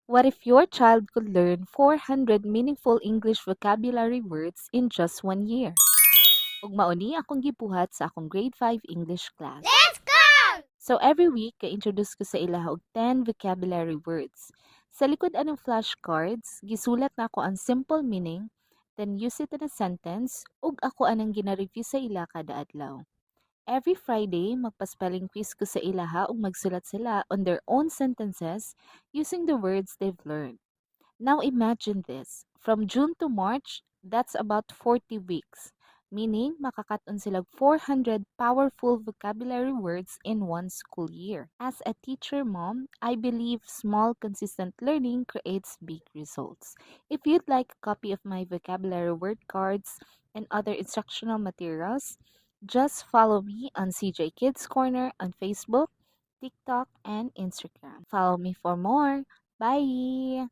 What if your child could learn 400 meaningful English vocabulary words in just 1 year? Ug mauni akong gibuhat sa akong grade 5 English class. Let's go! So every week, ka-introduce ko sa ila og 10 vocabulary words. Sa likod anong flashcards, gisulat na ako ang simple meaning, then use it in a sentence, ug ako anang gina-review sa ila kada adlaw. Every Friday, magpa-spelling quiz ko sa ilaha ug magsulat sila on their own sentences using the words they've learned. Now imagine this. From June to March, that's about 40 weeks. Meaning, makakaton sila 400 powerful vocabulary words in one school year. As a teacher mom, I believe small, consistent learning creates big results. If you'd like a copy of my vocabulary word cards and other instructional materials, just follow me on CJ Kids Corner on Facebook, TikTok, and Instagram. Follow me for more. Bye!